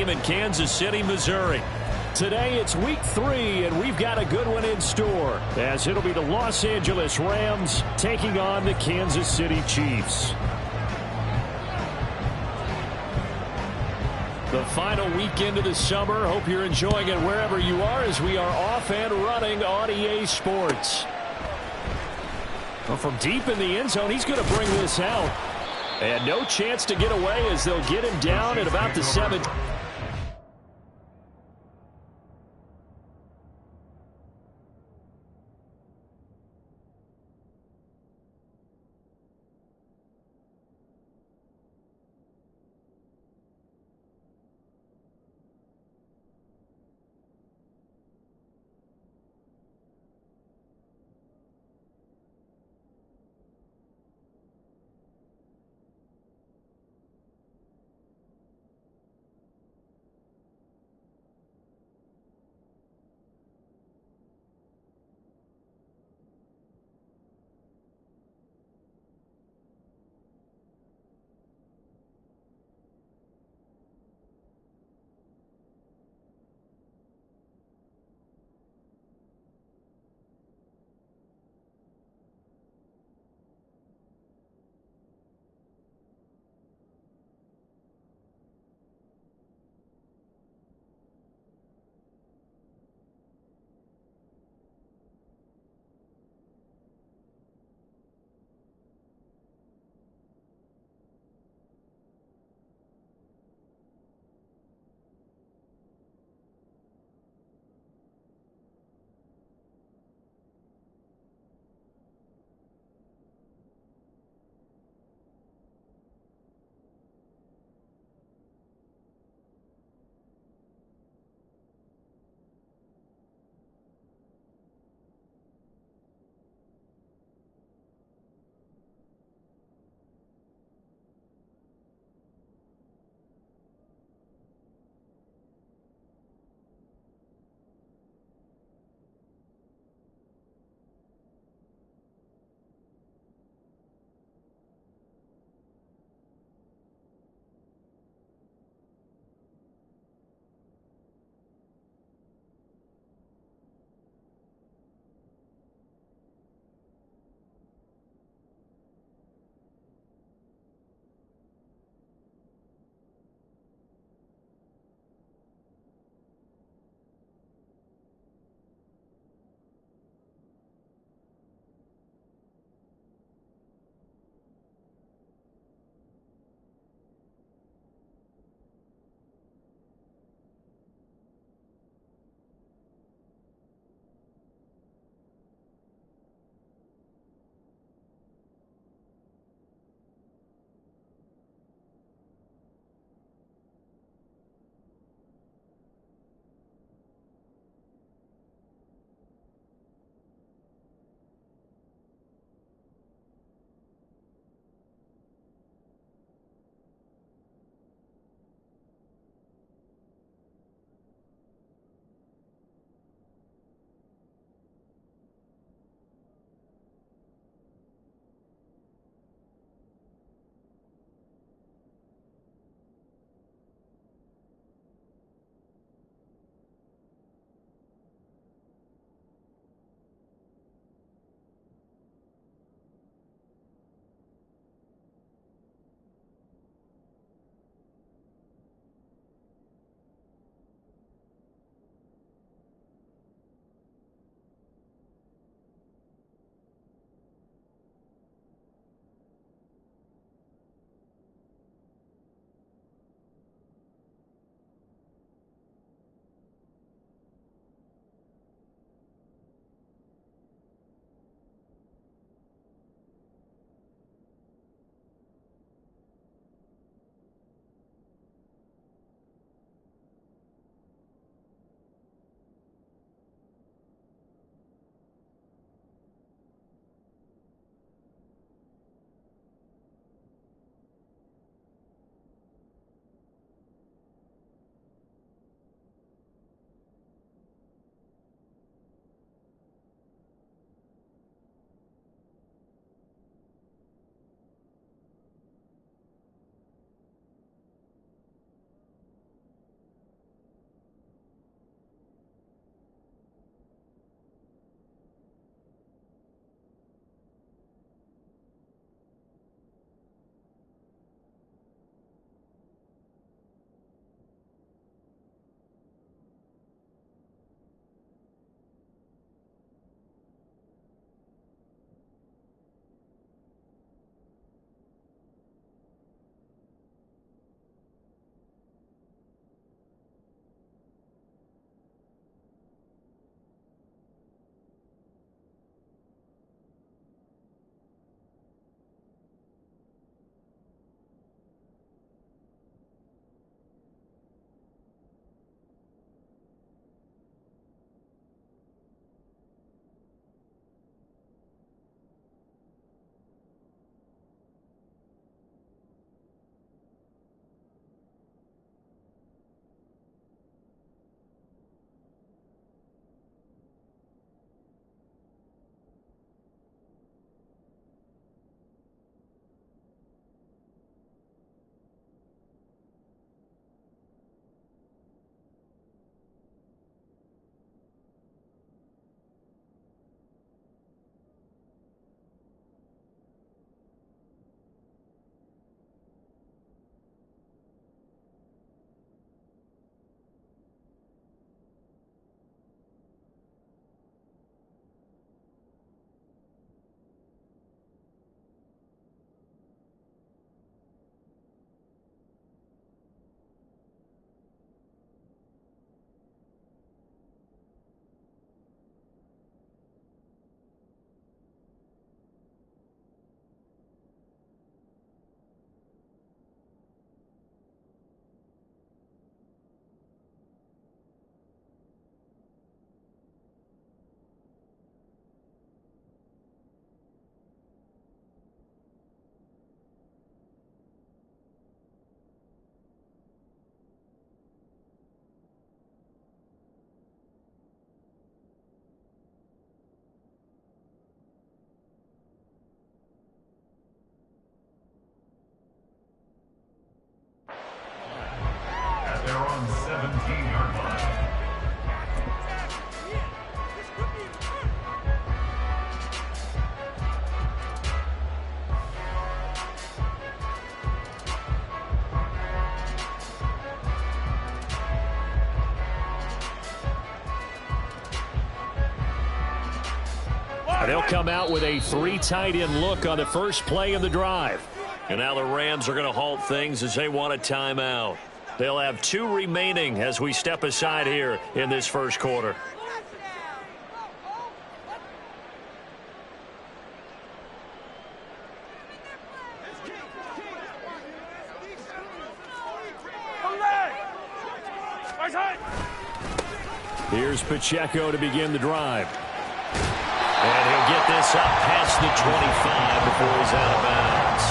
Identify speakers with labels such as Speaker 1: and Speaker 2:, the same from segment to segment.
Speaker 1: Stadium in Kansas City, Missouri. Today it's week 3, and we've got a good one in store, as it'll be the Los Angeles Rams taking on the Kansas City Chiefs. The final weekend of the summer. Hope you're enjoying it wherever you are, as we are off and running on EA Sports. Well, from deep in the end zone, he's going to bring this out. And no chance to get away, as they'll get him down at about the 7.
Speaker 2: 14-yard line.
Speaker 1: They'll come out with a 3 tight end look on the first play of the drive. And now the Rams are going to halt things as they want a timeout. They'll have 2 remaining as we step aside here in this first quarter. Here's Pacheco to begin the drive. And he'll get this up past the 25 before he's out of bounds.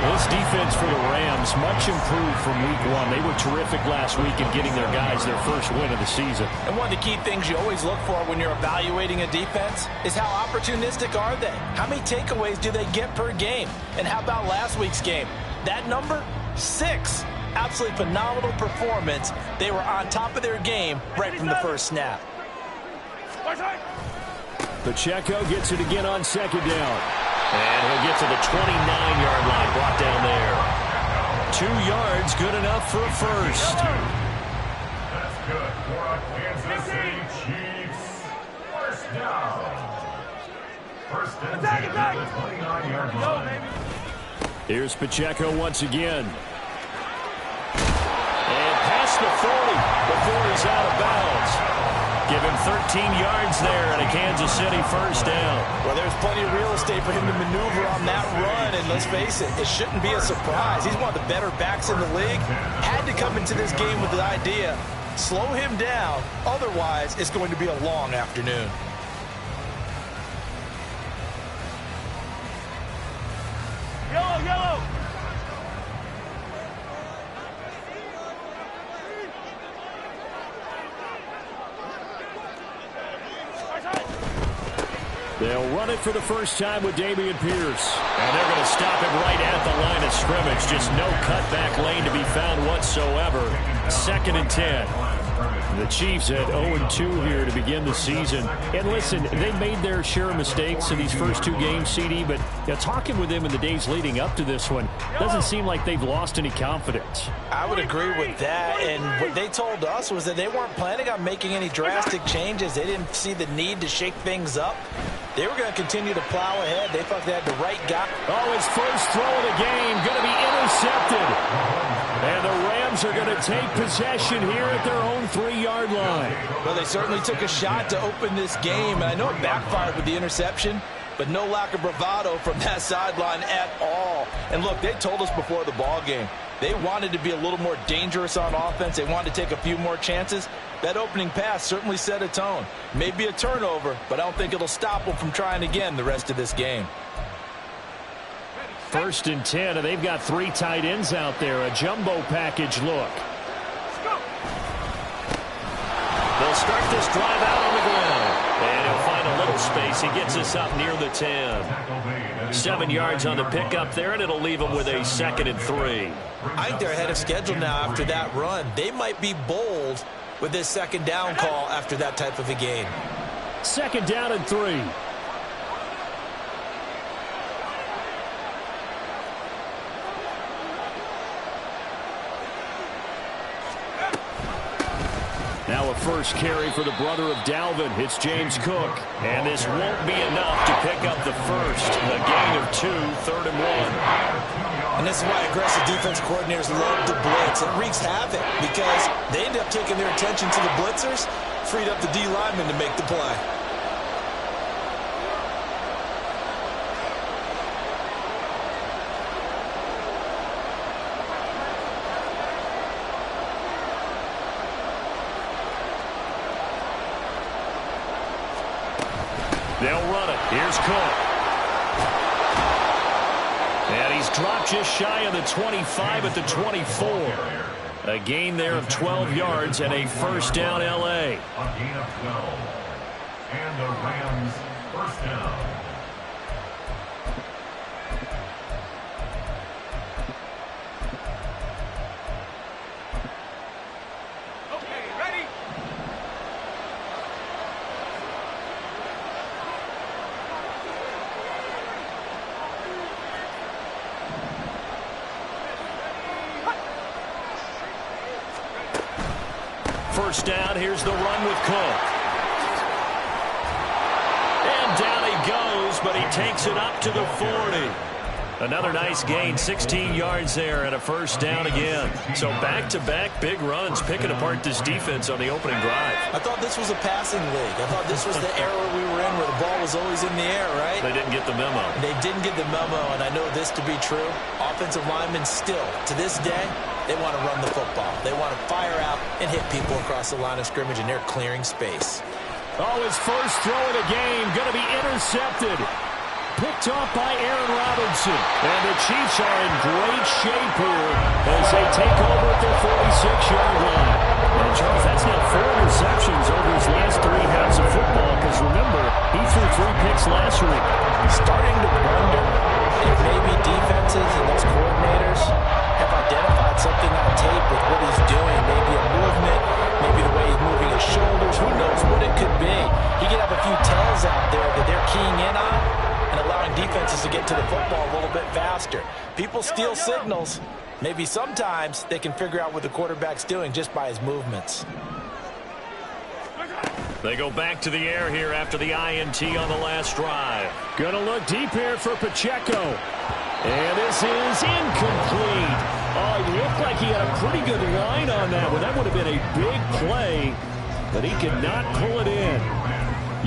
Speaker 1: This defense for the Rams, much improved from week 1. They were terrific last week in getting their guys their first win of the season.
Speaker 3: And one of the key things you always look for when you're evaluating a defense is how opportunistic are they? How many takeaways do they get per game? And how about last week's game? That number? 6. Absolutely phenomenal performance. They were on top of their game right from the first snap.
Speaker 1: Pacheco gets it again on second down. And he'll get to the 29-yard line, brought down there. 2 yards, good enough for a first.
Speaker 2: That's good for a Kansas City Chiefs. First down. First and 10 at the 29-yard line.
Speaker 1: Here's Pacheco once again. And past the 40 before he's out of bounds. Give him 13 yards there and a Kansas City first down.
Speaker 3: Well, there's plenty of real estate for him to maneuver on that run, and let's face it, it shouldn't be a surprise. He's one of the better backs in the league. Had to come into this game with the idea, slow him down, otherwise it's going to be a long afternoon.
Speaker 4: Yellow!
Speaker 1: They'll run it for the first time with Dameon Pierce. And they're going to stop him right at the line of scrimmage. Just no cutback lane to be found whatsoever. 2nd and 10. The Chiefs at 0-2 here to begin the season. And listen, they made their share of mistakes in these first 2 games, CD, but talking with them in the days leading up to this one, doesn't seem like they've lost any confidence.
Speaker 3: I would agree with that, and what they told us was that they weren't planning on making any drastic changes. They didn't see the need to shake things up. They were going to continue to plow ahead. They thought they had the right guy.
Speaker 1: Oh, his first throw of the game going to be intercepted. And the Rams are going to take possession here at their own 3-yard line.
Speaker 3: Well, they certainly took a shot to open this game. And I know it backfired with the interception, but no lack of bravado from that sideline at all. And look, they told us before the ball game, they wanted to be a little more dangerous on offense. They wanted to take a few more chances. That opening pass certainly set a tone. Maybe a turnover, but I don't think it'll stop them from trying again the rest of this game.
Speaker 1: 1st and 10, and they've got 3 tight ends out there. A jumbo package look. They'll start this drive out on the ground. And he'll find a little space. He gets us up near the 10. 7 yards on the pickup there, and it'll leave him with a 2nd and 3.
Speaker 3: I think they're ahead of schedule now after that run. They might be bold with this 2nd down call after that type of a game.
Speaker 1: 2nd down and 3. Now a first carry for the brother of Dalvin. It's James Cook. And this won't be enough to pick up the first. A gain of 2, 3rd and 1.
Speaker 3: And this is why aggressive defense coordinators love to blitz. It wreaks havoc because they end up taking their attention to the blitzers, freed up the D lineman to make the play.
Speaker 1: They'll run it. Here's Cook. And he's dropped just shy of the 25 at the 24. A gain there of 12 yards and a first down, L.A.
Speaker 2: A gain of 12. And the Rams first down.
Speaker 1: first down. Here's the run with Cook. And down he goes, but he takes it up to the 40. Another nice gain, 16 yards there and a first down again. So back-to-back big runs, picking apart this defense on the opening drive.
Speaker 3: I thought this was a passing league. I thought this was the era we were in where the ball was always in the air, right?
Speaker 1: They didn't get the memo.
Speaker 3: They didn't get the memo, and I know this to be true. Offensive linemen still, to this day, they want to run the football. They want to fire out and hit people across the line of scrimmage, and they're clearing space.
Speaker 1: Oh, his first throw of the game going to be intercepted. Picked off by Aaron Robinson. And the Chiefs are in great shape here as they take over at their 46-yard line. And Charles, that's now 4 interceptions over his last 3 halves of football, because remember, he threw 3 picks last week.
Speaker 3: Starting to wonder if maybe defenses and those coordinators have identified something on tape with what he's doing. Maybe a movement, maybe the way he's moving his shoulders. Who knows what it could be? He could have a few tells out there that they're keying in on and allowing defenses to get to the football a little bit faster. People steal signals. Maybe sometimes they can figure out what the quarterback's doing just by his movements.
Speaker 1: They go back to the air here after the INT on the last drive. Gonna look deep here for Pacheco. And this is incomplete. Oh, it looked like he had a pretty good line on that one. That would have been a big play, but he could not pull it in.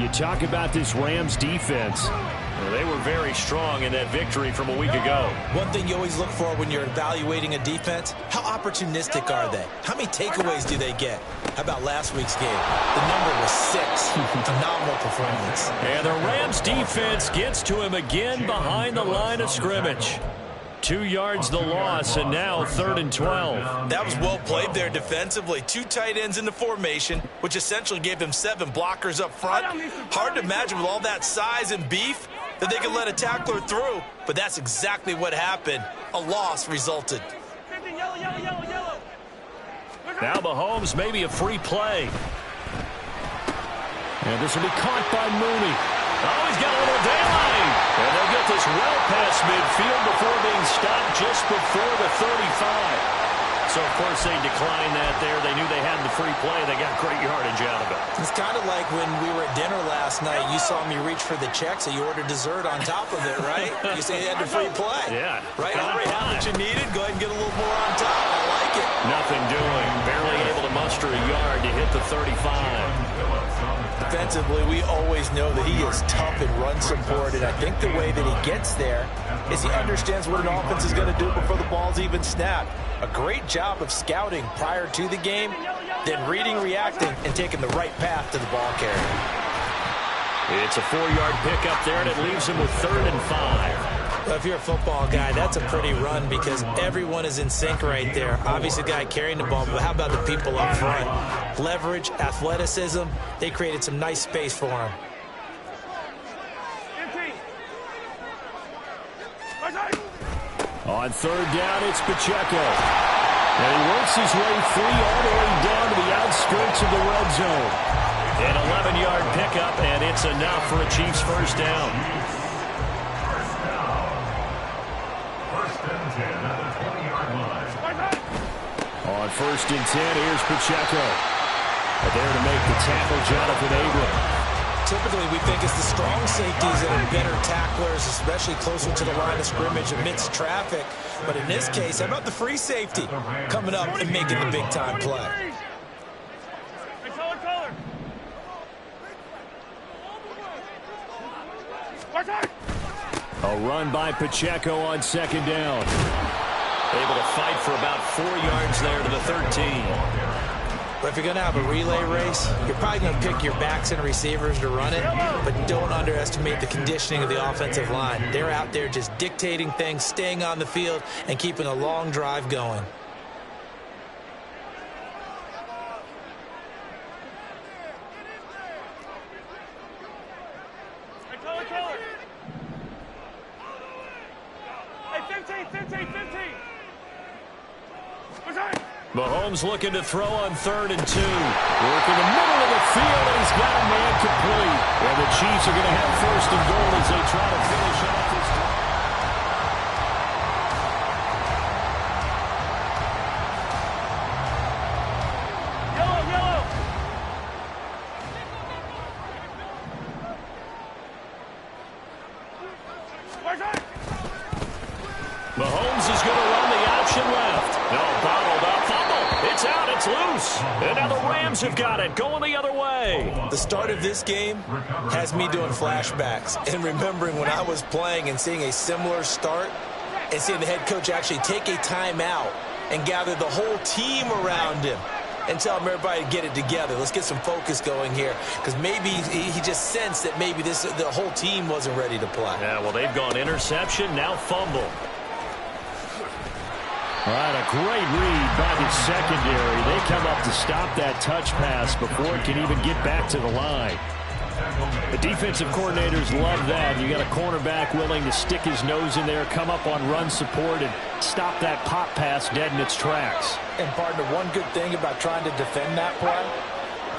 Speaker 1: You talk about this Rams defense. Well, they were very strong in that victory from a week ago.
Speaker 3: One thing you always look for when you're evaluating a defense, how opportunistic are they? How many takeaways do they get? How about last week's game? The number was 6. Phenomenal performance.
Speaker 1: And the Rams defense gets to him again behind the line of scrimmage. 2 yards the loss, and now 3rd and 12.
Speaker 3: That was well played there defensively. 2 tight ends in the formation, which essentially gave them 7 blockers up front. Hard to imagine with all that size and beef that they could let a tackler through, but that's exactly what happened. A loss resulted.
Speaker 1: Now Mahomes, maybe a free play. And this will be caught by Mooney. Oh, he's got a little daylight. And they'll get this well past midfield before being stopped just before the 35. So, of course, they declined that there. They knew they had the free play. They got great yardage out of it.
Speaker 3: It's kind of like when we were at dinner last night. You saw me reach for the check, so you ordered dessert on top of it, right? You say you had the free play.
Speaker 1: Yeah.
Speaker 3: Right? Already had what you needed. Go ahead and get a little more on top. I like it.
Speaker 1: Nothing doing. Barely able to muster a yard to hit the 35.
Speaker 3: Defensively, we always know that he is tough in run support, and I think the way that he gets there is he understands what an offense is going to do before the ball's even snapped. A great job of scouting prior to the game, then reading, reacting, and taking the right path to the ball carrier.
Speaker 1: It's a 4-yard pickup there, and it leaves him with 3rd and 5.
Speaker 3: Well, if you're a football guy, that's a pretty run because everyone is in sync right there. Obviously, the guy carrying the ball, but how about the people up front? Leverage, athleticism, they created some nice space for him.
Speaker 1: On 3rd down, it's Pacheco. And he works his way free all the way down to the outskirts of the red zone. An 11-yard pickup, and it's enough for a Chiefs first down. On 1st and 10, here's Pacheco. And there to make the tackle, Jonathan Abram.
Speaker 3: Typically, we think it's the strong safeties that are better tacklers, especially closer to the line of scrimmage amidst traffic. But in this case, how about the free safety coming up and making the big-time play?
Speaker 1: A run by Pacheco on 2nd down. Able to fight for about 4 yards there to the 13.
Speaker 3: But if you're going to have a relay race, you're probably going to pick your backs and receivers to run it, but don't underestimate the conditioning of the offensive line. They're out there just dictating things, staying on the field, and keeping a long drive going.
Speaker 1: Mahomes looking to throw on 3rd and 2. Working the middle of the field, and he's got a man complete. And the Chiefs are going to have 1st and goal as they try to finish off this drive. loose. And now the Rams have got it, going the other way.
Speaker 3: The start of this game has me doing flashbacks and remembering when I was playing and seeing a similar start and seeing the head coach actually take a timeout and gather the whole team around him and tell him everybody to get it together. Let's get some focus going here, because maybe he just sensed that maybe the whole team wasn't ready to play.
Speaker 1: Yeah, well, they've gone interception, now fumble. All right, a great read by the secondary. They come up to stop that touch pass before it can even get back to the line. The defensive coordinators love that. You got a cornerback willing to stick his nose in there, come up on run support, and stop that pop pass dead in its tracks.
Speaker 3: And, partner, one good thing about trying to defend that play,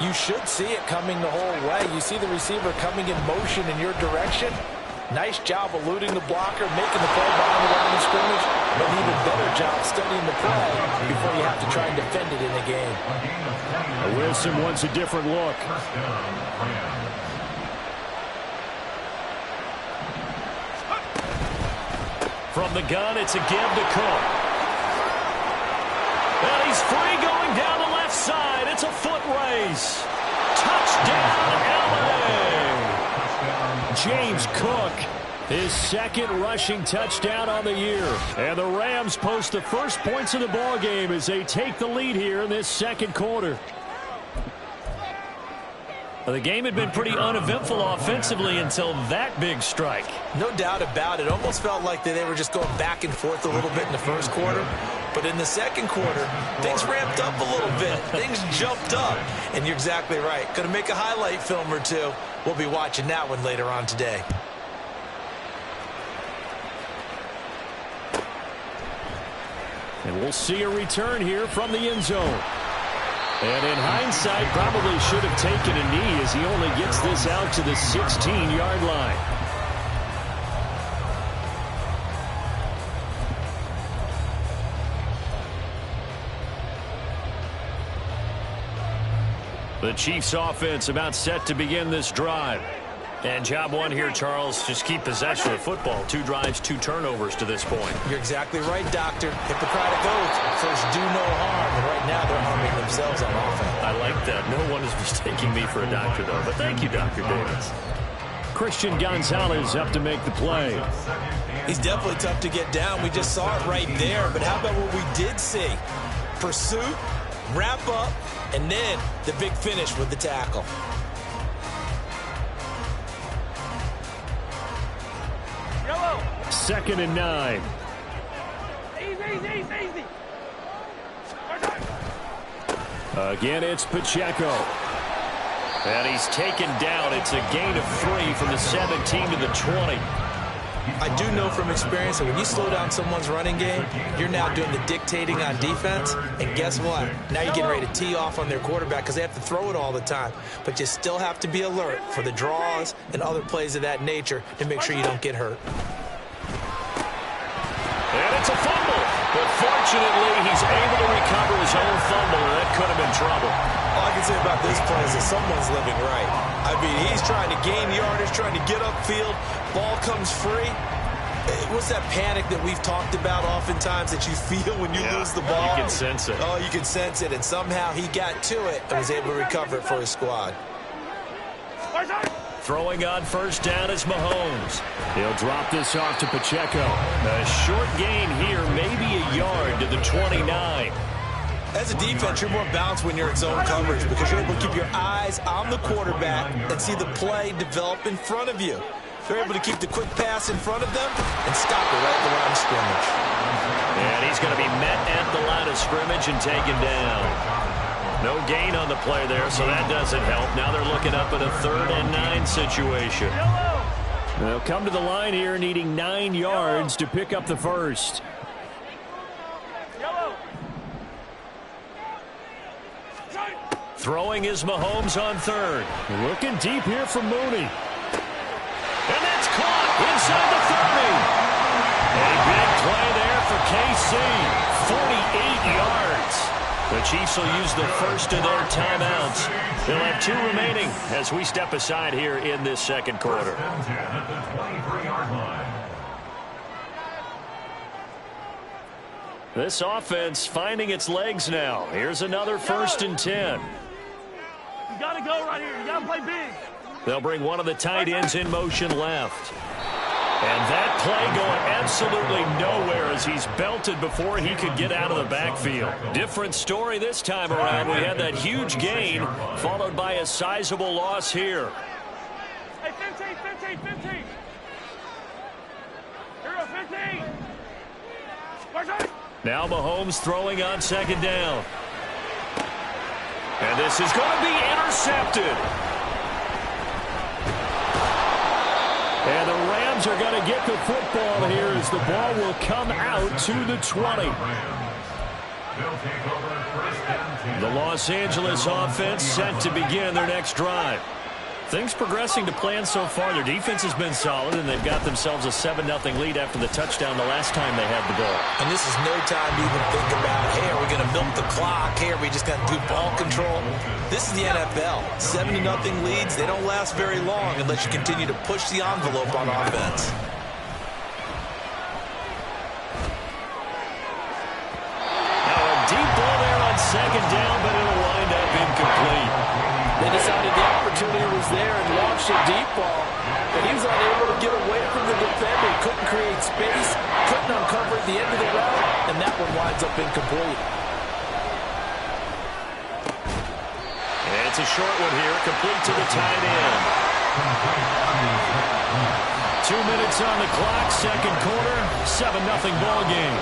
Speaker 3: you should see it coming the whole way. You see the receiver coming in motion in your direction. Nice job eluding the blocker, making the play behind the line of scrimmage, but an even better job studying the play before you have to try and defend it in the game.
Speaker 1: Wilson wants a different look. From the gun, it's a give to Cook. And he's free going down the left side. It's a foot race. Touchdown, LA! James Cook, his second rushing touchdown on the year. And the Rams post the first points of the ball game as they take the lead here in this second quarter. The game had been pretty uneventful offensively until that big strike.
Speaker 3: No doubt about it. Almost felt like they were just going back and forth a little bit in the first quarter. But in the second quarter, things ramped up a little bit. Things jumped up. And you're exactly right. Going to make a highlight film or two. We'll be watching that one later on today.
Speaker 1: And we'll see a return here from the end zone. And in hindsight, probably should have taken a knee as he only gets this out to the 16-yard line. The Chiefs offense about set to begin this drive. And job one here, Charles, just keep possession of football. 2 drives, 2 turnovers to this point.
Speaker 3: You're exactly right, Doctor. Hippocratic oath. First, do no harm. And right now, they're harming themselves on offense.
Speaker 1: I like that. No one is mistaking me for a doctor, though. But thank you, Dr. Davis. Christian Gonzalez up to make the play.
Speaker 3: He's definitely tough to get down. We just saw it right there. But how about what we did see? Pursuit, wrap up, and then the big finish with the tackle.
Speaker 1: Second and 9.
Speaker 4: Easy.
Speaker 1: Again, it's Pacheco. And he's taken down. It's a gain of 3 from the 17 to the 20.
Speaker 3: I do know from experience that when you slow down someone's running game, you're now doing the dictating on defense. And guess what? Now you're getting ready to tee off on their quarterback because they have to throw it all the time. But you still have to be alert for the draws and other plays of that nature to make sure you don't get hurt.
Speaker 1: And it's a fumble. But fortunately, he's able to recover his own fumble, and that could have been trouble.
Speaker 3: All I can say about this play is that someone's living right. I mean, he's trying to gain yardage, trying to get upfield. Ball comes free. What's that panic that we've talked about oftentimes that you feel when you lose the ball?
Speaker 1: You can sense it.
Speaker 3: Oh, you can sense it. And somehow he got to it and was able to recover it for his squad.
Speaker 1: Throwing on first down is Mahomes. He'll drop this off to Pacheco. A short gain here, maybe a yard to the 29.
Speaker 3: As a defense, you're more balanced when you're in zone coverage because you're able to keep your eyes on the quarterback and see the play develop in front of you. They're able to keep the quick pass in front of them and stop it right at the line of scrimmage.
Speaker 1: And he's going to be met at the line of scrimmage and taken down. No gain on the play there, so that doesn't help. Now they're looking up at a 3rd and 9 situation. They'll come to the line here needing 9 yards to pick up the first. Throwing is Mahomes on 3rd. Looking deep here from Mooney. And that's caught inside the 30. A big play there for KC. 48 yards. The Chiefs will use the first of their timeouts. They'll have 2 remaining as we step aside here in this second quarter.
Speaker 2: At the 23-yard line.
Speaker 1: This offense finding its legs now. Here's another 1st and 10.
Speaker 4: You got to go right here. You got to play big.
Speaker 1: They'll bring one of the tight ends in motion left. And that play going absolutely nowhere as he's belted before he could get out of the backfield. Different story this time around. We had that huge gain followed by a sizable loss here.
Speaker 4: Hey, 15. Here we go, 15.
Speaker 1: Now Mahomes throwing on 2nd down. And this is going to be intercepted. And the Rams are going to get the football here as the ball will come out to the 20. The Los Angeles offense set to begin their next drive. Things progressing to plan so far. Their defense has been solid, and they've got themselves a 7-0 lead after the touchdown the last time they had the ball.
Speaker 3: And this is no time to even think about, hey, are we going to milk the clock? Hey, are we just going to do ball control? This is the NFL. 7-0 leads, they don't last very long unless you continue to push the envelope on offense.
Speaker 1: Now a deep ball there on 2nd down, but it'll wind up incomplete.
Speaker 5: They decided the opportunity was there and launched a deep ball, but he was unable to get away from the defender. Couldn't create space, couldn't uncover at the end of the route, and that one winds up incomplete.
Speaker 1: And it's a short one here, complete to the tight end. 2 minutes on the clock, 2nd quarter, 7-0 ball game.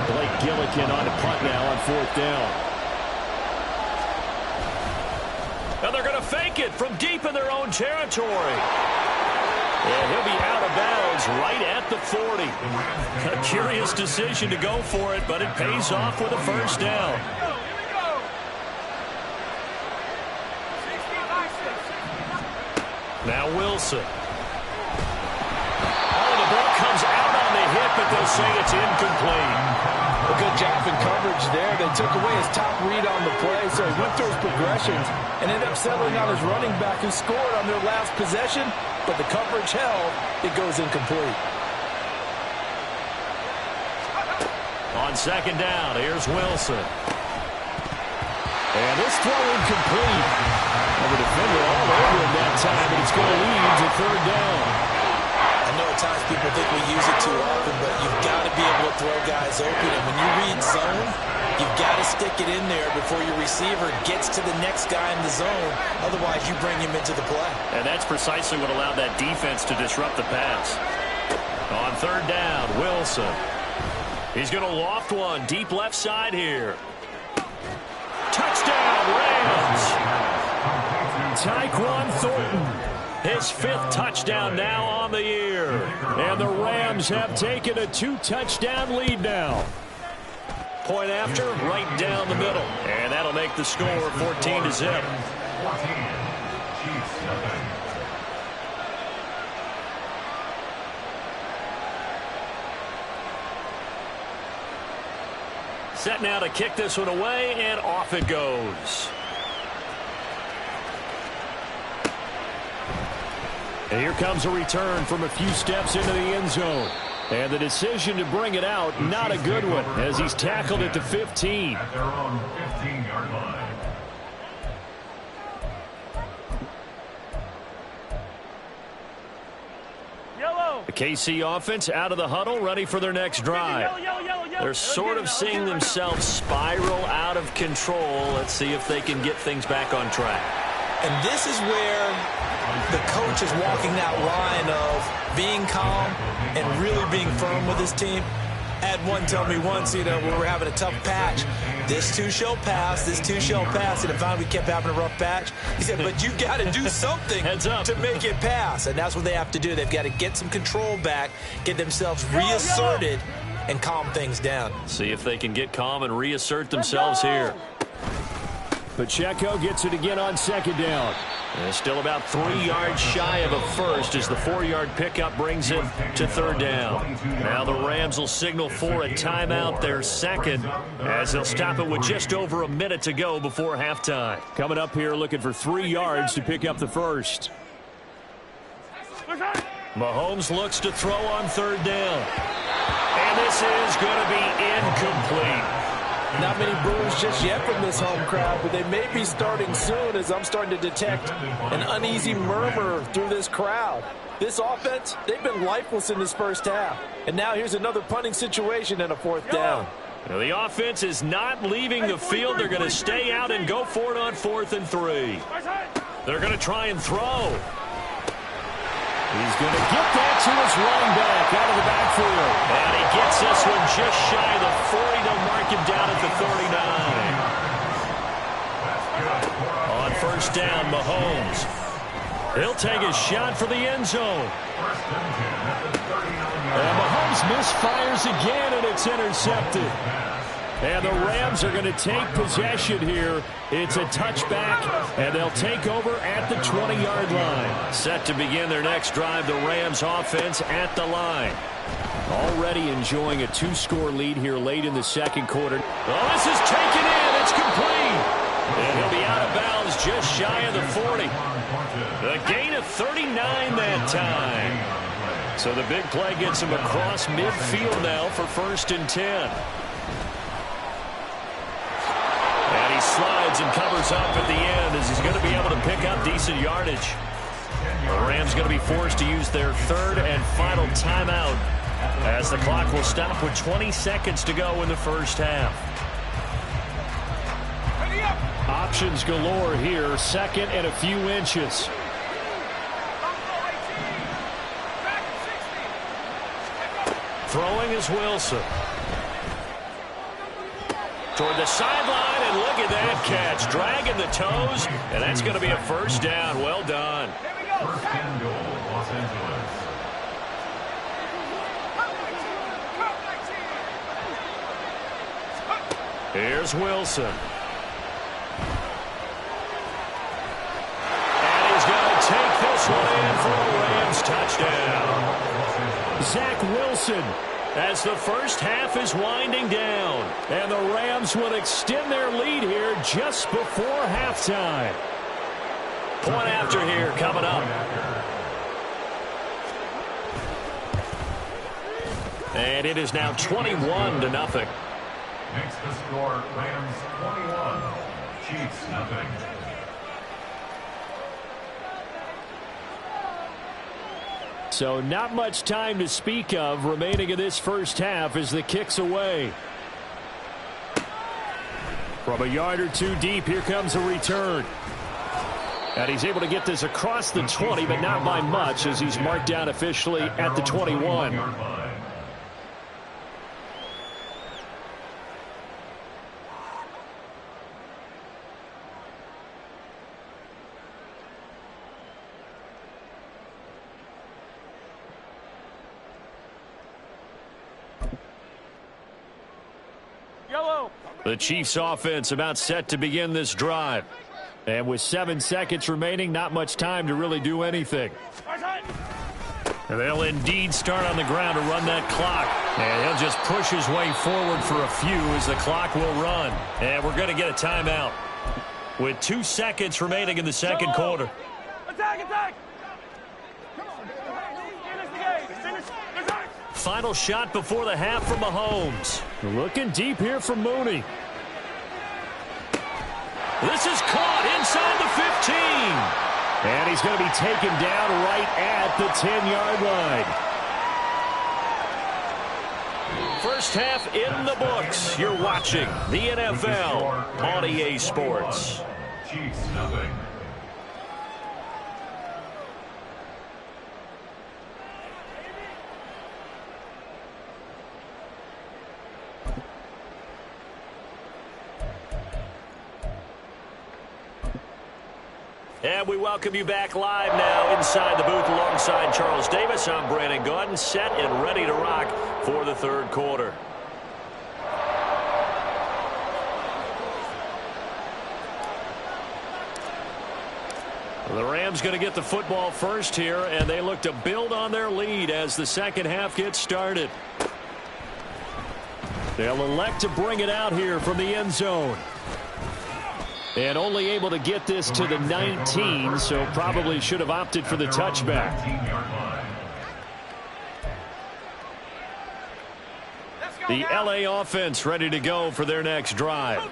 Speaker 1: Blake Gillikin on a punt now on 4th down. And they're going to fake it from deep in their own territory. And he'll be out of bounds right at the 40. A curious decision to go for it, but it pays off with a 1st down. Now Wilson. Oh, the ball comes out on the hit, but they'll say it's incomplete.
Speaker 5: A good job in coverage there. They took away his top read on the play, so he went through his progressions and ended up settling on his running back who scored on their last possession, but the coverage held. It goes incomplete.
Speaker 1: On 2nd down, here's Wilson. And this throw incomplete. And the defender all over him that time, but it's going to lead to 3rd down.
Speaker 3: I know at times people think we use it too often, but you've got to be able to throw guys open. And when you read zone, you've got to stick it in there before your receiver gets to the next guy in the zone. Otherwise, you bring him into the play.
Speaker 1: And that's precisely what allowed that defense to disrupt the pass. On 3rd down, Wilson. He's going to loft one deep left side here. Touchdown, Rams! Tyquan Thornton. His 5th touchdown now on the year. And the Rams have taken a 2-touchdown lead now. Point after, right down the middle. And that'll make the score 14-0. Set now to kick this one away, and off it goes. And here comes a return from a few steps into the end zone. And the decision to bring it out, not a good one, as he's tackled at the 15.
Speaker 2: At their own 15-yard line.
Speaker 4: Yellow.
Speaker 1: The KC offense out of the huddle, ready for their next drive.
Speaker 4: Yellow.
Speaker 1: They're sort of seeing themselves spiral out of control. Let's see if they can get things back on track.
Speaker 3: And this is where the coach is walking that line of being calm and really being firm with his team. I had one tell me once, when we were having a tough patch, this too shall pass, this too shall pass. And finally we kept having a rough patch. He said, but you got to do something to make it pass. And that's what they have to do. They've got to get some control back, get themselves reasserted, and calm things down.
Speaker 1: See if they can get calm and reassert themselves here. Pacheco gets it again on 2nd down. And still about 3 yards shy of a first as the 4-yard pickup brings it to 3rd down. Now the Rams will signal for a timeout, their 2nd, as they'll stop it with just over a minute to go before halftime. Coming up here looking for 3 yards to pick up the first. Mahomes looks to throw on third down. And this is going to be incomplete.
Speaker 5: Not many boos just yet from this home crowd, but they may be starting soon as I'm starting to detect an uneasy murmur through this crowd. This offense, they've been lifeless in this first half. And now here's another punting situation and a fourth down.
Speaker 1: Now the offense is not leaving the field. They're going to stay out and go for it on 4th and 3. They're going to try and throw. He's going to get that to his running back out of the backfield. And he gets this one just shy of the 40. They'll mark him down at the 39. On first down, Mahomes. He'll take a shot for the end zone. And Mahomes misfires again, and it's intercepted. And the Rams are going to take possession here. It's a touchback, and they'll take over at the 20-yard line. Set to begin their next drive, the Rams offense at the line. Already enjoying a 2-score lead here late in the second quarter. Well, this is taken in. It's complete. And he'll be out of bounds just shy of the 40. A gain of 39 that time. So the big play gets him across midfield now for 1st and 10. And he slides and covers up at the end as he's going to be able to pick up decent yardage. The Rams going to be forced to use their 3rd and final timeout as the clock will stop with 20 seconds to go in the first half. Options galore here, 2nd and a few inches. Throwing is Wilson. Toward the sideline, and look at that catch. Dragging the toes, and that's going to be a first down. Well done.
Speaker 2: First and goal, Los Angeles.
Speaker 1: Here's Wilson. And he's going to take this one in for a Rams touchdown. Zach Wilson, as the first half is winding down. And the Rams will extend their lead here just before halftime. Point after here coming up. And it is now 21-0.
Speaker 2: Makes the score Rams 21, Chiefs nothing.
Speaker 1: So not much time to speak of remaining in this first half as the kick's away. From a yard or two deep, here comes a return. And he's able to get this across the 20, but not by much as he's marked down officially at the 21. The Chiefs offense about set to begin this drive. And with 7 seconds remaining, not much time to really do anything. And they'll indeed start on the ground to run that clock. And he'll just push his way forward for a few as the clock will run. And we're going to get a timeout with 2 seconds remaining in the second quarter.
Speaker 4: Attack, attack!
Speaker 1: Final shot before the half from Mahomes. Looking deep here from Mooney. This is caught inside the 15. And he's going to be taken down right at the 10-yard line. First half in the books. You're watching the NFL on EA Sports.
Speaker 2: Chiefs nothing.
Speaker 1: And we welcome you back live now inside the booth alongside Charles Davis. I'm Brandon Gaudin, set and ready to rock for the third quarter. The Rams going to get the football first here, and they look to build on their lead as the second half gets started. They'll elect to bring it out here from the end zone. And only able to get this to the 19, so probably should have opted for the touchback. The LA offense ready to go for their next drive.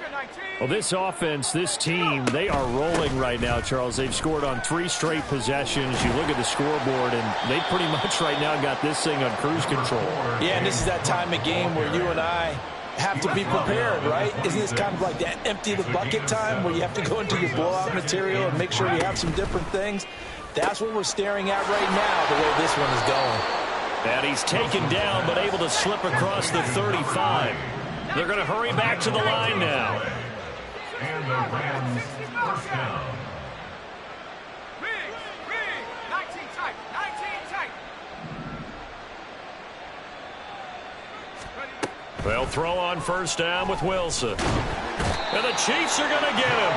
Speaker 1: Well, this offense, this team, they are rolling right now, Charles. They've scored on 3 straight possessions. You look at the scoreboard, and they pretty much right now got this thing on cruise control.
Speaker 5: Yeah, and this is that time of game where you and I have to be prepared, right? Isn't this kind of like that empty the bucket time where you have to go into your blowout material and make sure you have some different things? That's what we're staring at right now, the way this one is going.
Speaker 1: And he's taken down, but able to slip across the 35. They're going to hurry back to the line now.
Speaker 2: And the Rams first down.
Speaker 6: Big, 19 tight, 19 tight.
Speaker 1: They'll throw on first down with Wilson. And the Chiefs are going to get him.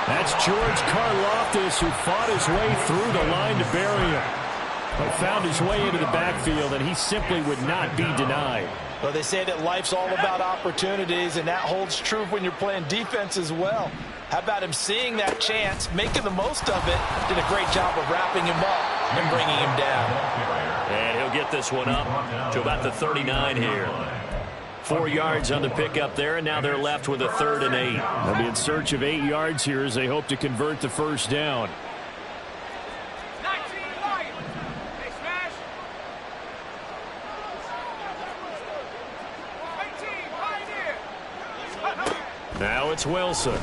Speaker 1: That's George Karlaftis, who fought his way through the line to bury him. But found his way into the backfield, and he simply would not be denied.
Speaker 5: Well, they say that life's all about opportunities, and that holds true when you're playing defense as well. How about him seeing that chance, making the most of it, did a great job of wrapping him up and bringing him down.
Speaker 1: And he'll get this one up to about the 39 here. 4 yards on the pickup there, and now they're left with a 3rd and 8. They'll be in search of 8 yards here as they hope to convert the first down. Now it's Wilson.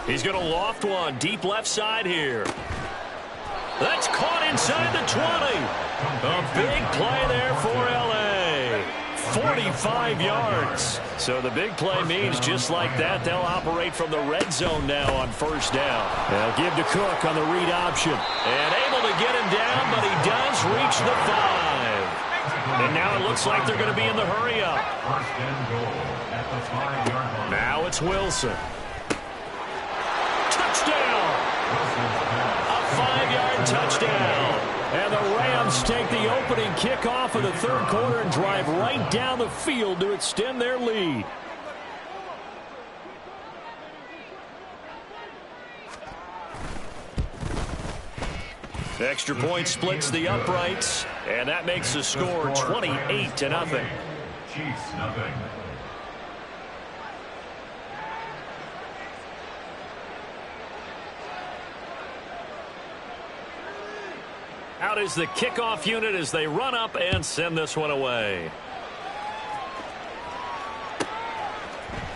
Speaker 1: He's going to loft one deep left side here. That's caught inside the 20. A big play there for L.A. 45 yards. So the big play means just like that, they'll operate from the red zone now on first down. They'll give to Cook on the read option. And able to get him down, but he does reach the 5. And now it looks like they're going to be in the hurry up.
Speaker 2: First and goal at the 5-yard line.
Speaker 1: Now it's Wilson. Touchdown! A 5-yard touchdown. And the Rams take the opening kickoff of the 3rd quarter and drive right down the field to extend their lead. Extra point splits the uprights, and that makes the score 28-0.
Speaker 2: Chiefs, nothing.
Speaker 1: Out is the kickoff unit as they run up and send this one away.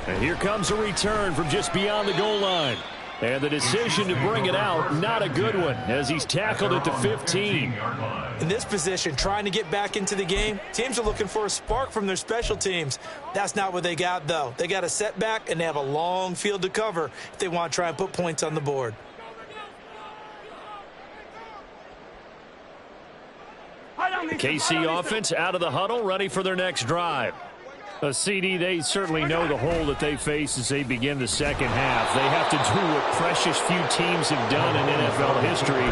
Speaker 1: And here comes a return from just beyond the goal line. And the decision to bring it out, not a good one, as he's tackled at the 15.
Speaker 5: In this position, trying to get back into the game, teams are looking for a spark from their special teams. That's not what they got, though. They got a setback, and they have a long field to cover if they want to try and put points on the board.
Speaker 1: KC offense out of the huddle, ready for their next drive. A CD, they certainly know the hole that they face as they begin the second half. They have to do what precious few teams have done in NFL history.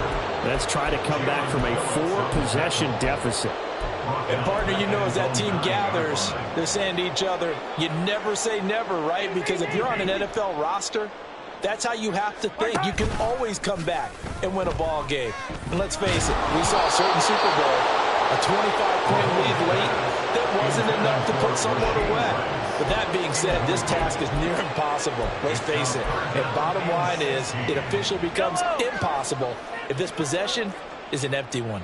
Speaker 1: That's try to come back from a 4-possession deficit.
Speaker 5: And, partner, you know, as that team gathers, they're saying to each other, you never say never, right? Because if you're on an NFL roster, that's how you have to think. You can always come back and win a ball game. And let's face it, we saw a certain Super Bowl, a 25-point lead late. That wasn't enough to put someone away. But that being said, this task is near impossible. Let's face it. And bottom line is, it officially becomes impossible if this possession is an empty one.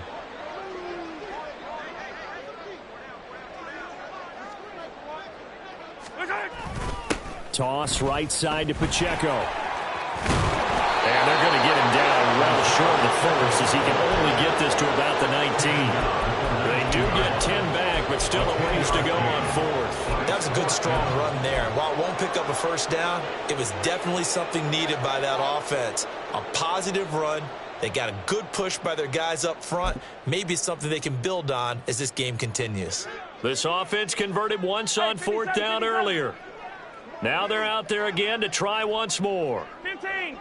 Speaker 1: Toss right side to Pacheco. And they're going to get him down well short of the first as he can only get this to about the 19. They do get 10 back, but still a ways to go on 4th.
Speaker 5: That was a good, strong run there. While it won't pick up a first down, it was definitely something needed by that offense. A positive run. They got a good push by their guys up front. Maybe something they can build on as this game continues.
Speaker 1: This offense converted once on 4th down earlier. Now they're out there again to try once more.
Speaker 4: 15.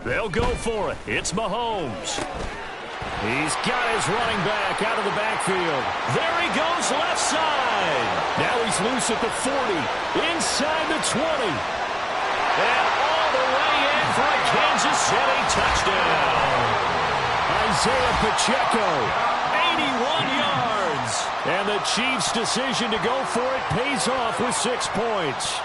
Speaker 1: They'll go for it. It's Mahomes. He's got his running back out of the backfield. There he goes left side. Now he's loose at the 40. Inside the 20. And all the way in for a Kansas City touchdown. Isaiah Pacheco, 81 yards. And the Chiefs' decision to go for it pays off with 6 points.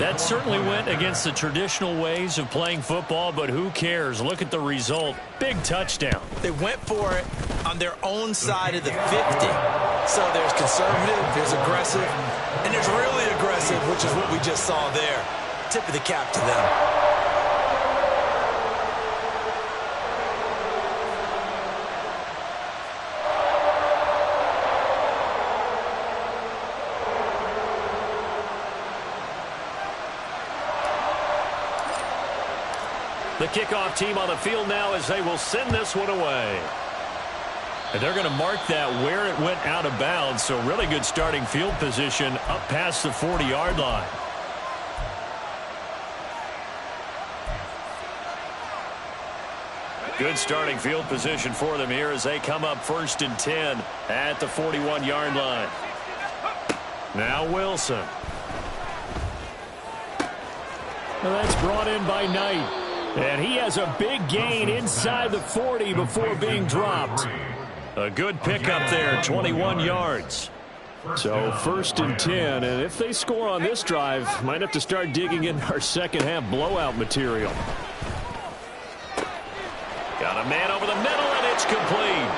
Speaker 1: That certainly went against the traditional ways of playing football, but who cares? Look at the result. Big touchdown.
Speaker 3: They went for it on their own side of the 50. So there's conservative, there's aggressive, and there's really aggressive, which is what we just saw there. Tip of the cap to them.
Speaker 1: The kickoff team on the field now as they will send this one away. And they're going to mark that where it went out of bounds, so really good starting field position up past the 40-yard line. Good starting field position for them here as they come up 1st and 10 at the 41-yard line. Now Wilson. Well, that's brought in by Knight. And he has a big gain inside the 40 before being dropped. A good pickup there, 21 yards. So 1st and 10, and if they score on this drive, might have to start digging in our second half blowout material. Got a man over the middle, and it's complete.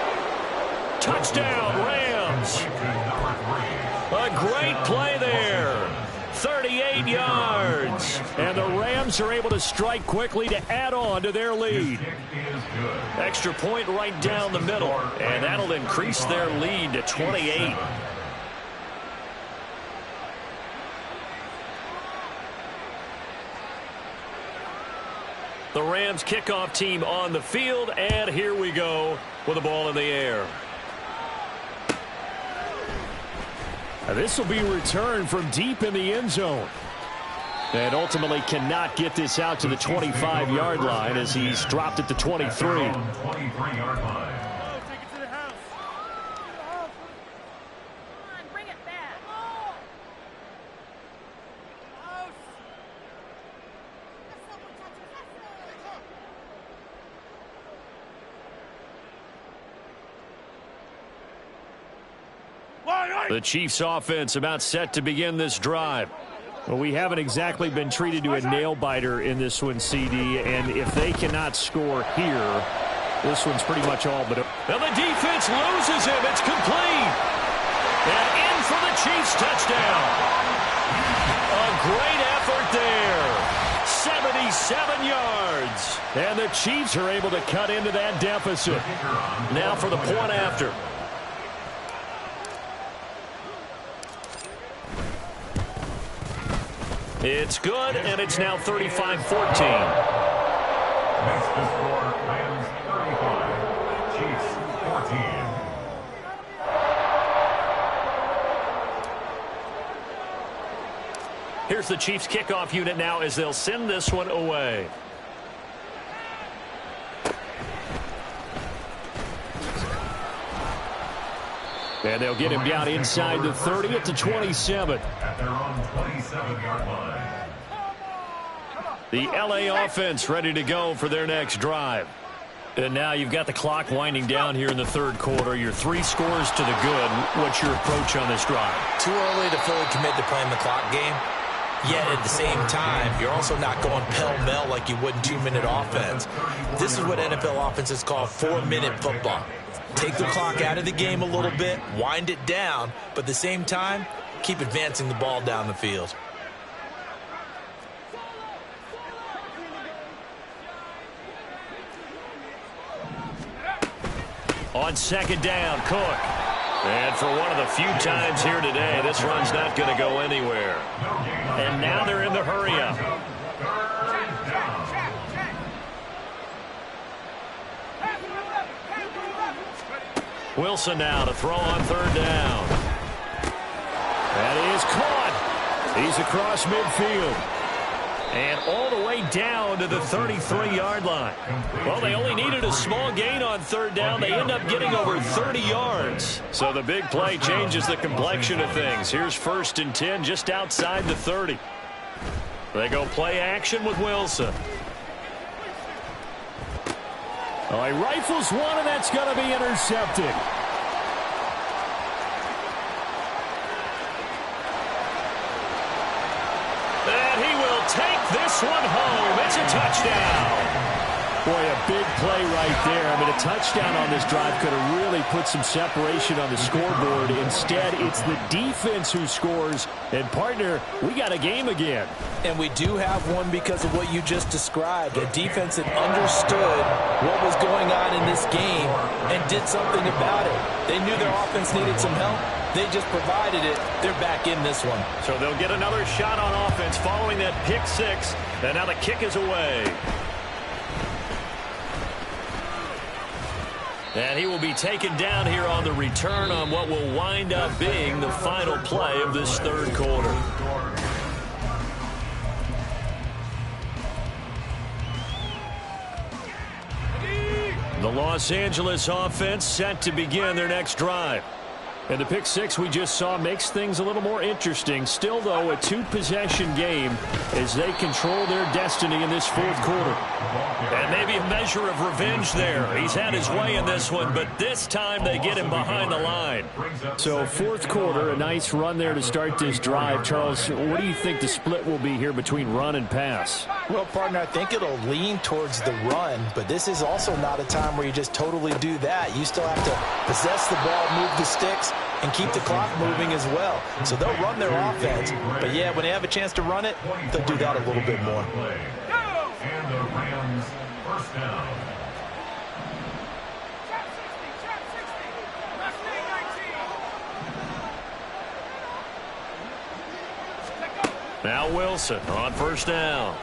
Speaker 1: Touchdown, Rams. A great play there. 38 yards. And the Rams are able to strike quickly to add on to their lead. Extra point right down the middle. And that'll increase their lead to 28. The Rams kickoff team on the field. And here we go with the ball in the air. This will be returned from deep in the end zone. And ultimately cannot get this out to the 25-yard line as he's dropped at the 23.
Speaker 2: 23-yard line.
Speaker 1: The Chiefs offense about set to begin this drive. Well, we haven't exactly been treated to a nail-biter in this one, CD, and if they cannot score here, this one's pretty much all but... And the defense loses him. It's complete. And in for the Chiefs touchdown. A great effort there. 77 yards. And the Chiefs are able to cut into that deficit. Now for the point after. It's good, and it's now 35-14.
Speaker 2: Makes the score Rams 35, Chiefs 14.
Speaker 1: Here's the Chiefs kickoff unit now as they'll send this one away. And they'll get him down inside the 30 at the 27.
Speaker 2: At their own 27-yard line.
Speaker 1: The LA offense ready to go for their next drive. And now you've got the clock winding down here in the third quarter. Your 3 scores to the good. What's your approach on this drive?
Speaker 3: Too early to fully commit to playing the clock game. Yet at the same time, you're also not going pell-mell like you would in 2-minute offense. This is what NFL offenses call 4-minute football. Take the clock out of the game a little bit, wind it down, but at the same time, keep advancing the ball down the field.
Speaker 1: On second down, Cook. And for one of the few times here today, this run's not going to go anywhere. And now they're in the hurry-up. Wilson now to throw on third down. That is caught. He's across midfield. And all the way down to the 33-yard line. Well, they only needed a small gain on third down. They end up getting over 30 yards. So the big play changes the complexion of things. Here's 1st and 10 just outside the 30. They go play action with Wilson. Oh, he rifles one, and that's going to be intercepted. this one home. It's a touchdown. Boy, a big play right there. I mean, a touchdown on this drive could have really put some separation on the scoreboard. Instead, it's the defense who scores. And, partner, we got a game again.
Speaker 5: And we do have one because of what you just described. A defense that understood what was going on in this game and did something about it. They knew their offense needed some help. They just provided it. They're back in this one.
Speaker 1: So they'll get another shot on offense following that pick six. And now the kick is away. And he will be taken down here on the return on what will wind up being the final play of this third quarter. The Los Angeles offense set to begin their next drive. And the pick six we just saw makes things a little more interesting. Still, though, a two-possession game as they control their destiny in this fourth quarter. And maybe a measure of revenge there. He's had his way in this one, but this time they get him behind the line. So fourth quarter, a nice run there to start this drive. Charles, what do you think the split will be here between run and pass?
Speaker 5: Well, partner, I think it'll lean towards the run, but this is also not a time where you just totally do that. You still have to possess the ball, move the sticks, and keep the clock moving as well. So they'll run their offense, but yeah, when they have a chance to run it, they'll do that a little bit more.
Speaker 2: And the Rams first down.
Speaker 1: Now Wilson on first down.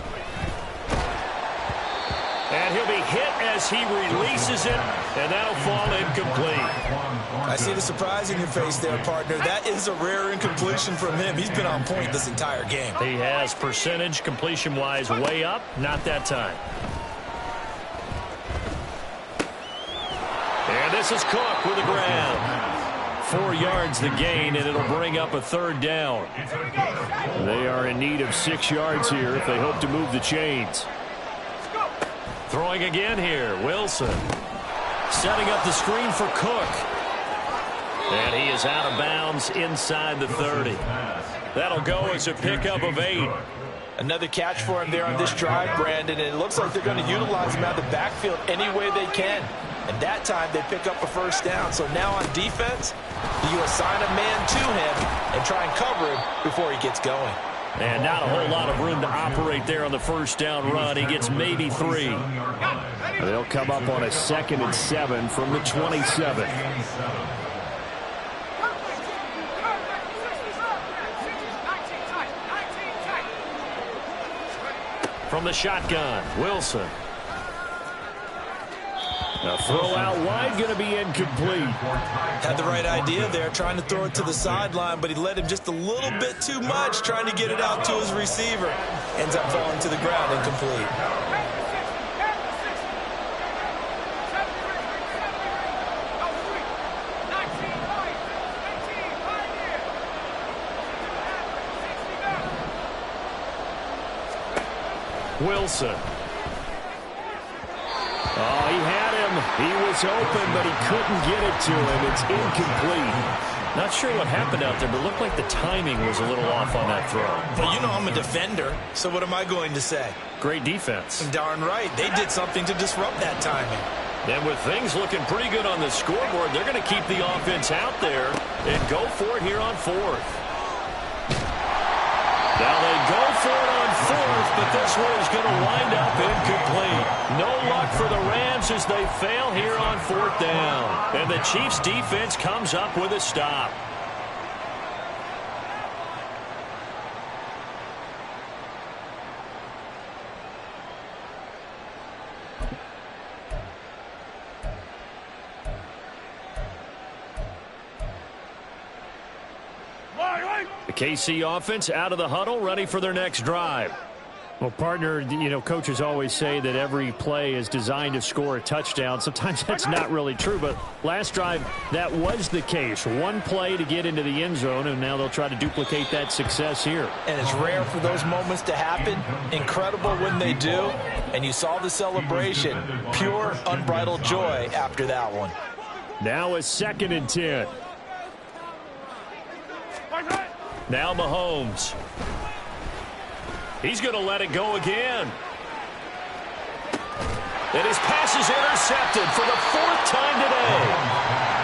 Speaker 1: And he'll be hit as he releases it, and that'll fall incomplete.
Speaker 5: I see the surprise in your face there, partner. That is a rare incompletion from him. He's been on point this entire game.
Speaker 1: He has percentage completion-wise way up, not that time. And this is Cook with the ground. 4 yards the gain, and it'll bring up a third down. They are in need of 6 yards here if they hope to move the chains. Throwing again here, Wilson. Setting up the screen for Cook. And he is out of bounds inside the 30. That'll go as a pickup of 8.
Speaker 5: Another catch for him there on this drive, Brandon, and it looks like they're going to utilize him out of the backfield any way they can. And that time they pick up a first down. So now on defense, you assign a man to him and try and cover him before he gets going.
Speaker 1: And not a whole lot of room to operate there on the first down run. He gets maybe 3. They'll come up on a 2nd and 7 from the 27. From the shotgun, Wilson. A throw out wide, going to be incomplete.
Speaker 5: Had the right idea there, trying to throw it to the sideline, but he led him just a little bit too much, trying to get it out to his receiver. Ends up falling to the ground, incomplete.
Speaker 1: Wilson. Oh, he had him. He was open, but he couldn't get it to him. It's incomplete. Not sure what happened out there, but it looked like the timing was a little off on that throw.
Speaker 5: Well, you know I'm a defender, so what am I going to say?
Speaker 1: Great defense.
Speaker 5: Darn right. They did something to disrupt that timing.
Speaker 1: And with things looking pretty good on the scoreboard, they're going to keep the offense out there and go for it here on 4th. Now they go for it on 4th, but this one is going to wind up incomplete. No luck for the Rams as they fail here on 4th down. And the Chiefs defense comes up with a stop. The KC offense out of the huddle, ready for their next drive. Well, partner, you know, coaches always say that every play is designed to score a touchdown. Sometimes that's not really true, but last drive, that was the case. One play to get into the end zone, and now they'll try to duplicate that success here.
Speaker 5: And it's rare for those moments to happen. Incredible when they do. And you saw the celebration. Pure, unbridled joy after that one.
Speaker 1: Now a 2nd and 10. Now Mahomes. He's going to let it go again. And his pass is intercepted for the 4th time today.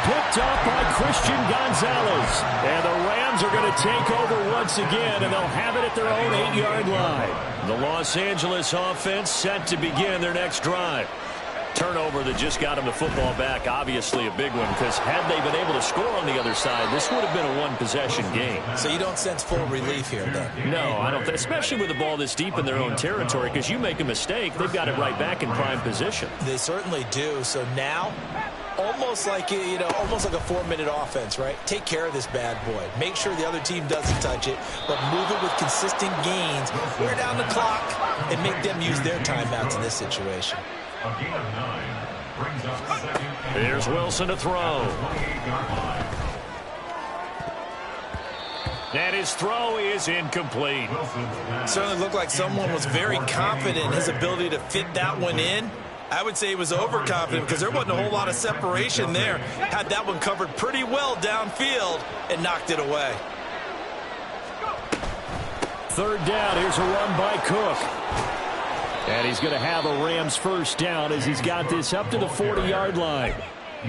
Speaker 1: Picked up by Christian Gonzalez. And the Rams are going to take over once again, and they'll have it at their own 8-yard line. The Los Angeles offense set to begin their next drive. Turnover that just got him the football back, obviously a big one, because had they been able to score on the other side, this would have been a one-possession game.
Speaker 5: So you don't sense full relief here, then?
Speaker 1: No, I don't, especially with the ball this deep in their own territory, because you make a mistake, they've got it right back in prime position.
Speaker 5: They certainly do. So now, almost like a 4-minute offense, right? Take care of this bad boy. Make sure the other team doesn't touch it, but move it with consistent gains. Wear down the clock and make them use their timeouts in this situation.
Speaker 2: A gain of 9 brings up 2nd.
Speaker 1: Here's Wilson to throw. And his throw is incomplete.
Speaker 5: Certainly looked like someone was very confident in his ability to fit that one in. I would say he was overconfident because there wasn't a whole lot of separation there. Had that one covered pretty well downfield and knocked it away.
Speaker 1: 3rd down. Here's a run by Cook. And he's going to have a Rams first down as he's got this up to the 40-yard line.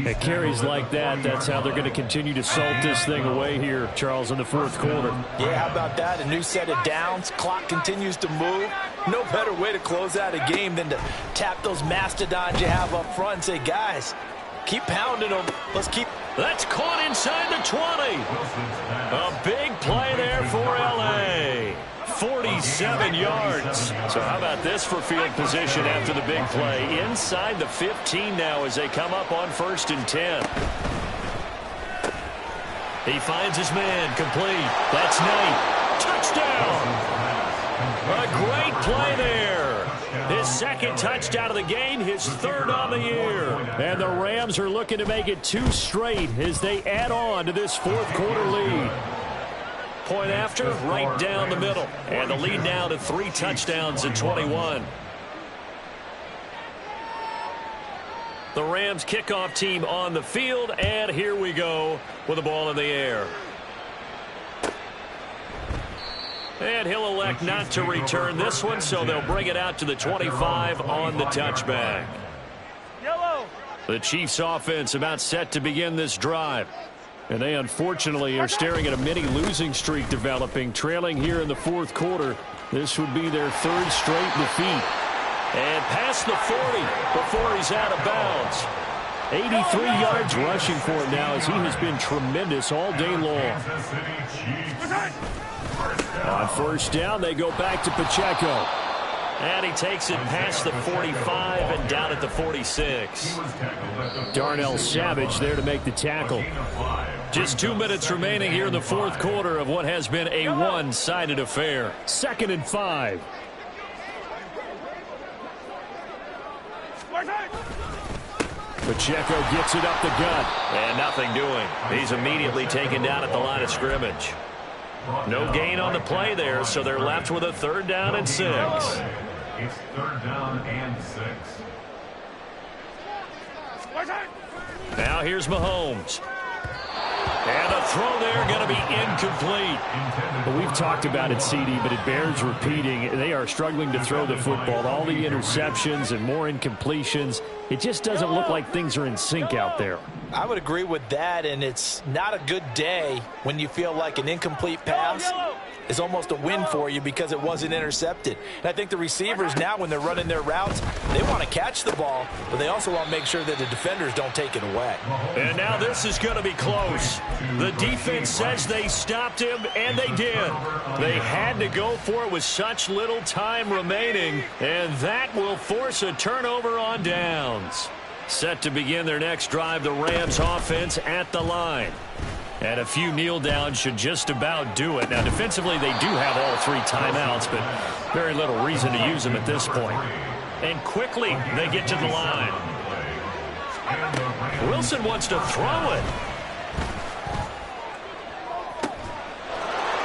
Speaker 1: At carries like that, that's how they're going to continue to salt this thing away here, Charles, in the 4th quarter.
Speaker 5: Yeah, how about that? A new set of downs. Clock continues to move. No better way to close out a game than to tap those mastodons you have up front and say, guys, keep pounding them. Let's keep.
Speaker 1: That's caught inside the 20. A big play there for L.A. 47 yards. So how about this for field position after the big play? Inside the 15 now as they come up on 1st and 10. He finds his man, complete. That's Knight. Touchdown! A great play there. His 2nd touchdown of the game, his 3rd on the year. And the Rams are looking to make it 2 straight as they add on to this 4th quarter lead. Point after, right down the middle. And the lead now to 3 touchdowns in 21. The Rams kickoff team on the field, and here we go with the ball in the air. And he'll elect not to return this one, so they'll bring it out to the 25 on the touchback. The Chiefs offense about set to begin this drive. And they unfortunately are staring at a mini losing streak developing, trailing here in the 4th quarter. This would be their 3rd straight defeat. And past the 40 before he's out of bounds. 83 yards rushing for him now as he has been tremendous all day long. On 1st down, they go back to Pacheco. And he takes it past the 45 and down at the 46. Darnell Savage there to make the tackle. Just 2 minutes remaining here in the 4th quarter of what has been a one-sided affair. 2nd and 5. Pacheco gets it up the gut. And nothing doing. He's immediately taken down at the line of scrimmage. No gain on the play there, so they're left with a 3rd down and 6.
Speaker 2: It's 3rd down and 6.
Speaker 1: Now here's Mahomes. And the throw there going to be incomplete. Well, we've talked about it, CD, but it bears repeating. They are struggling to throw the football. All the interceptions and more incompletions. It just doesn't look like things are in sync out there.
Speaker 5: I would agree with that, and it's not a good day when you feel like an incomplete pass is almost a win for you because it wasn't intercepted. And I think the receivers now, when they're running their routes, they want to catch the ball, but they also want to make sure that the defenders don't take it away.
Speaker 1: And now this is going to be close. The defense says they stopped him, and they did. They had to go for it with such little time remaining, and that will force a turnover on downs. Set to begin their next drive, the Rams offense at the line. And a few kneel downs should just about do it. Now, defensively, they do have all 3 timeouts, but very little reason to use them at this point. And quickly, they get to the line. Wilson wants to throw it.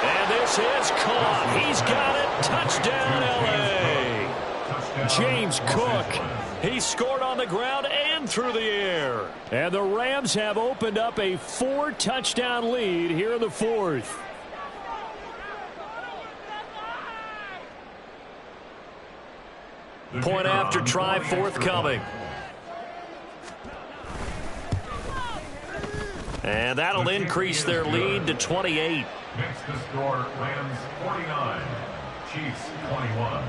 Speaker 1: And this is caught. He's got it. Touchdown, L.A. James Cook. He scored on the ground and through the air. And the Rams have opened up a 4-touchdown lead here in the 4th. Point after try forthcoming. And that'll increase their lead to 28.
Speaker 2: Makes the score Rams 49, Chiefs 21.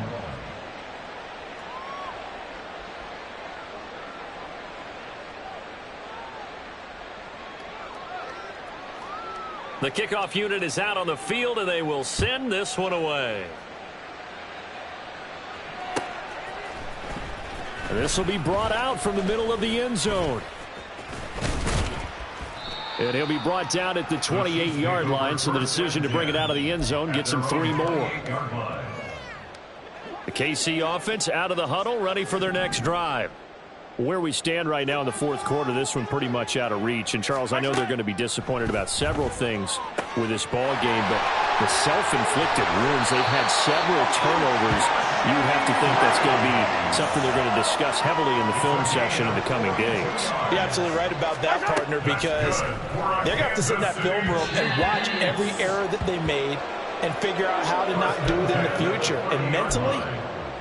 Speaker 1: The kickoff unit is out on the field, and they will send this one away. And this will be brought out from the middle of the end zone. And he'll be brought down at the 28-yard line, so the decision to bring it out of the end zone gets him 3 more. The KC offense out of the huddle, ready for their next drive. Where we stand right now in the fourth quarter, this one pretty much out of reach. And, Charles, I know they're going to be disappointed about several things with this ball game, but the self-inflicted wounds, they've had several turnovers. You have to think that's going to be something they're going to discuss heavily in the film section in the coming days.
Speaker 5: You're absolutely right about that, partner, because they're going to have to sit in that film room and watch every error that they made and figure out how to not do it in the future. And mentally,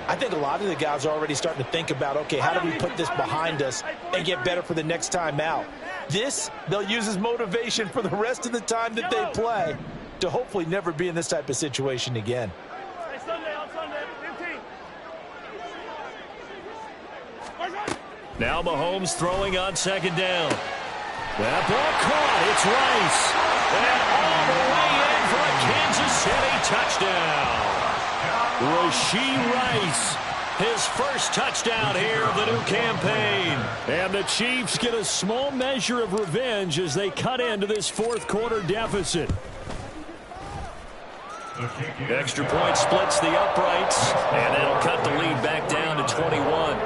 Speaker 5: I think a lot of the guys are already starting to think about, okay, how do we put this behind us and get better for the next time out? This, they'll use as motivation for the rest of the time that they play to hopefully never be in this type of situation again.
Speaker 4: Hey, Sunday on Sunday, 15.
Speaker 1: Now Mahomes throwing on second down. That ball caught. It's Rice. And all the way in for a Kansas City touchdown. Rashee Rice, his first touchdown here of the new campaign. And the Chiefs get a small measure of revenge as they cut into this fourth quarter deficit. Extra point splits the uprights, and that'll cut the lead back down to 21.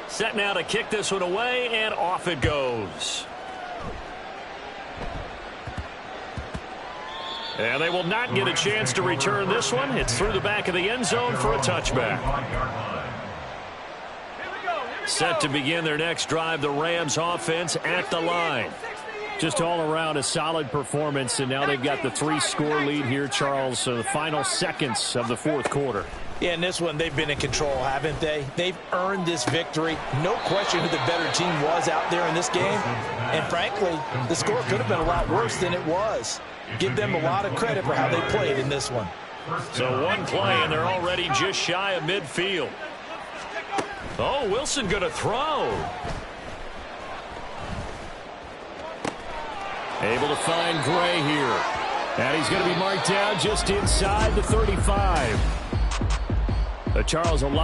Speaker 1: Set now to kick this one away, and off it goes. And they will not get a chance to return this one. It's through the back of the end zone for a touchback. Set to begin their next drive, the Rams offense at the line. Just all around a solid performance, and now they've got the 3-score lead here, Charles, so the final seconds of the fourth quarter.
Speaker 5: Yeah, in this one, they've been in control, haven't they? They've earned this victory. No question who the better team was out there in this game. And frankly, the score could have been a lot worse than it was. Give them a lot of credit for how they played in this one.
Speaker 1: So one play, and they're already just shy of midfield. Oh, Wilson going to throw. Able to find Gray here. And he's going to be marked down just inside the 35. Charles, a lot